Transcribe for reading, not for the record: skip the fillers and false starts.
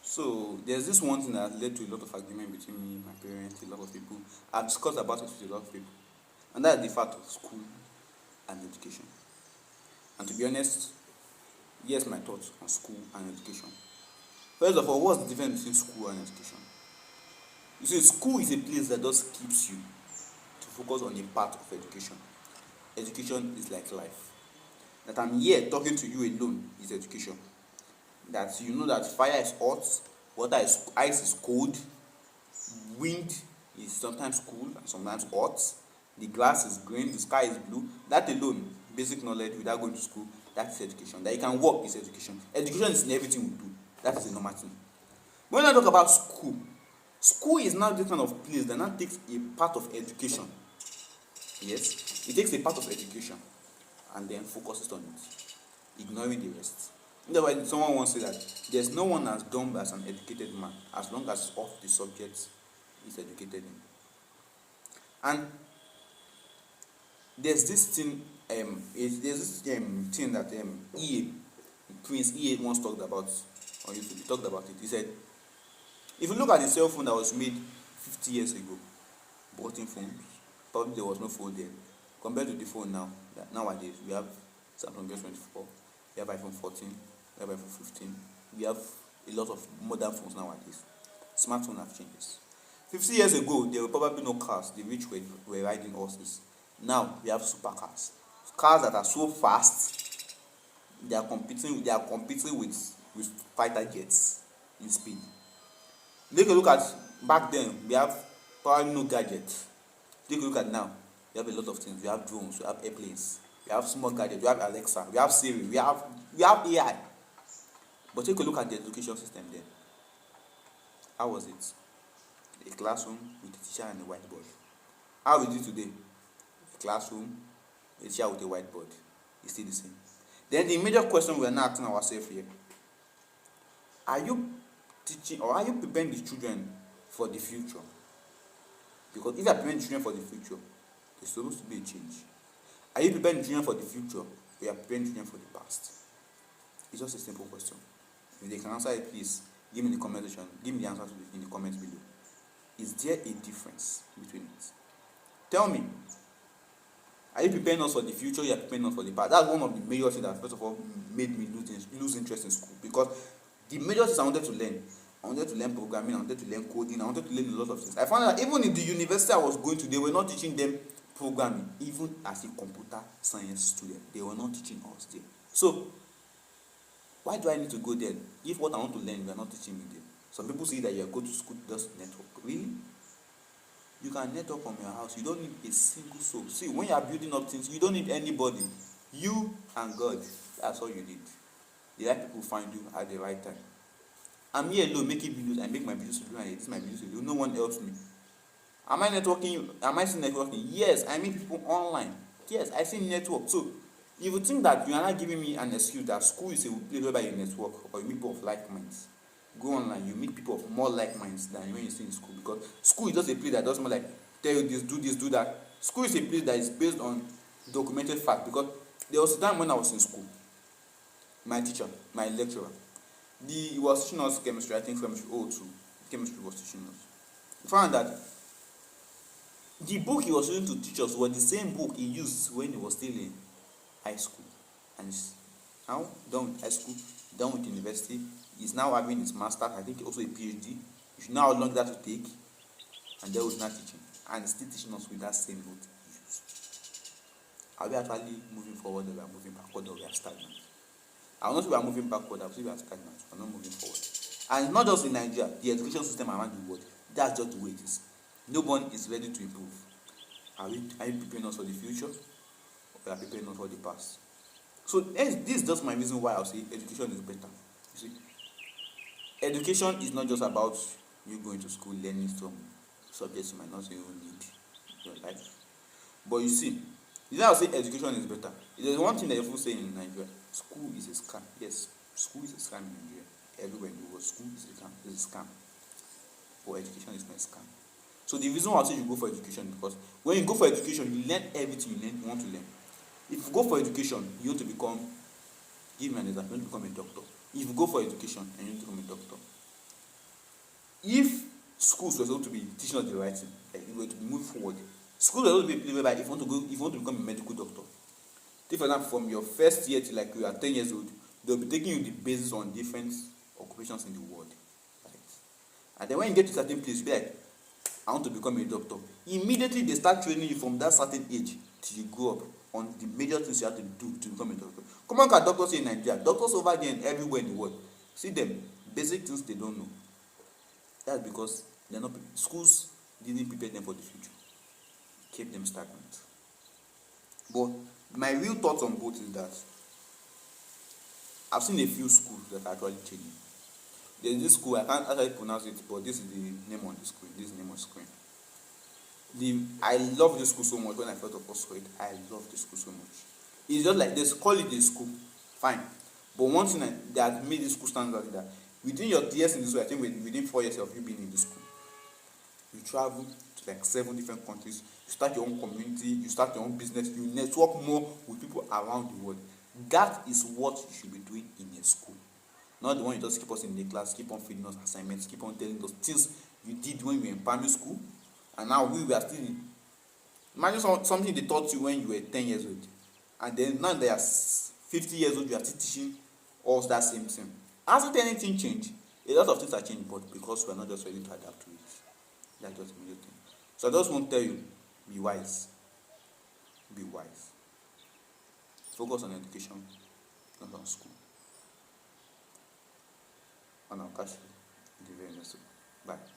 So there's this one thing that led to a lot of argument between me, my parents, a lot of people. I've discussed about it with a lot of people, and that's the fact of school and education. And to be honest, here's my thoughts on school and education. First of all, what's the difference between school and education? You see, school is a place that just keeps you to focus on a part of education. Education is like life. That I'm here talking to you alone is education. That you know that fire is hot, water is ice is cold, wind is sometimes cool and sometimes hot, the grass is green, the sky is blue. That alone, basic knowledge without going to school, that is education. That you can work is education. Education is in everything we do. That is a normal thing. When I talk about school, school is now this kind of place that now takes a part of education. Yes, it takes a part of education and then focuses on it, ignoring the rest. That's why someone once said that there's no one as dumb as an educated man as long as off the subject is educated in. And there's this thing, thing that Prince EA once talked about on YouTube. He talked about it. He said, if you look at the cell phone that was made 50 years ago, button phones, probably there was no phone then. Compared to the phone now, nowadays we have Samsung S24, we have iPhone 14, we have iPhone 15, we have a lot of modern phones nowadays. Smartphones have changed. 50 years ago, there were probably no cars. The rich were riding horses. Now we have supercars, cars that are so fast. They are competing with fighter jets in speed. Take a look at back then. We have probably no gadgets. Take a look at now. We have a lot of things. We have drones. We have airplanes. We have small gadgets. We have Alexa. We have Siri. We have AI. But take a look at the education system then. How was it? A classroom with a teacher and a whiteboard. How is it today? A classroom, a teacher with a whiteboard. It's still the same. Then the major question we are now asking ourselves here: are you teaching or are you preparing the children for the future? Because if you are preparing the children for the future, there's supposed to be a change. Are you preparing the children for the future, or you are preparing the children for the past? It's just a simple question. If they can answer it, please give me the comment section. Give me the answer in the comments below. Is there a difference between it? Tell me. Are you preparing us for the future? You are preparing us for the past. That's one of the major things that first of all made me lose interest in school, because the major things I wanted to learn programming, I wanted to learn coding, I wanted to learn a lot of things. I found out that even in the university I was going to, they were not teaching them programming. Even as a computer science student, they were not teaching us there. So why do I need to go there if what I want to learn they are not teaching me there? Some people say that you go to school just network. Really? You can network from your house. You don't need a single soul. See, when you are building up things, you don't need anybody. You and God. That's all you need. The right people find you at the right time. I'm here alone making videos. I make my videos to do, and this is my videos to do. No one helps me. Am I networking? Am I still networking? Yes, I meet people online. Yes, I still network. So, if you think that you are not giving me an excuse that school is a place whereby you network or you meet people of like minds, go online, you meet people of more like minds than when you stay in school. Because school is just a place that doesn't like tell you this, do that. School is a place that is based on documented fact. Because there was a time when I was in school, my teacher, my lecturer, he was teaching us chemistry. I think chemistry 02. Chemistry was teaching us. We found that the book he was using to teach us was the same book he used when he was still in high school. And he's now done with high school, done with university. He's now having his master's, I think also a PhD. You should know how long that will take. And there was not teaching. And he's still teaching us with that same book he used. Are we actually moving forward, or we are moving backward, or we are stagnant? I will not say we are moving backward, I will say we are stagnant. We are not moving forward. And not just in Nigeria, the education system around the world, that's just the way it is. No one is ready to improve. Are you preparing us for the future, or we are preparing us for the past? So this is just my reason why I'll say education is better. You see, education is not just about you going to school, learning some subjects you might not even need in your life. But you see, I'll say education is better. There's one thing that people say in Nigeria: school is a scam. Yes, school is a scam in Nigeria. Everywhere you go, school is a scam. But education is not a scam. So the reason why I say you go for education is because when you go for education, you learn everything you want to learn. If you go for education, you want to become, give me an example, you want to become a doctor. If you go for education and you want to become a doctor, If schools were supposed to be teaching us the right thing, like if we were to move forward, schools were supposed to be a place whereby if you want to become a medical doctor, take for example from your first year till like you are 10 years old, they'll be taking you the basis on different occupations in the world. Right? And then when you get to a certain place, you be like, I want to become a doctor. Immediately they start training you from that certain age till you grow up on the major things you have to do to become a doctor. Come on, doctors in Nigeria, doctors over there and everywhere in the world. See them, basic things they don't know. That's because they're not schools didn't prepare them for the future, keep them stagnant. But my real thoughts on both is that I've seen a few schools that are actually changing. There's this school, I can't actually pronounce it, but this is the name on the screen. This is the name on the screen. I love this school so much. When I first of all saw it, I love this school so much. It's just like this, call it a school, fine. But one thing that made this school stand out is that within your years in this school, I think within 4 years of you being in this school, you travel to like 7 different countries, you start your own community, you start your own business, you network more with people around the world. That is what you should be doing in a school. Not the one you just keep us in the class, keep on feeding us assignments, keep on telling us things you did when you were in primary school, and now we were still in. Imagine something they taught you when you were 10 years old, and then now they are 50 years old, you are still teaching us that same thing. Hasn't anything changed? A lot of things are changed, but because we are not just ready to adapt to it. That's just the major thing. So I just want to tell you, be wise. Be wise. Focus on education, not on school. And I'll catch you in the very next one. Bye.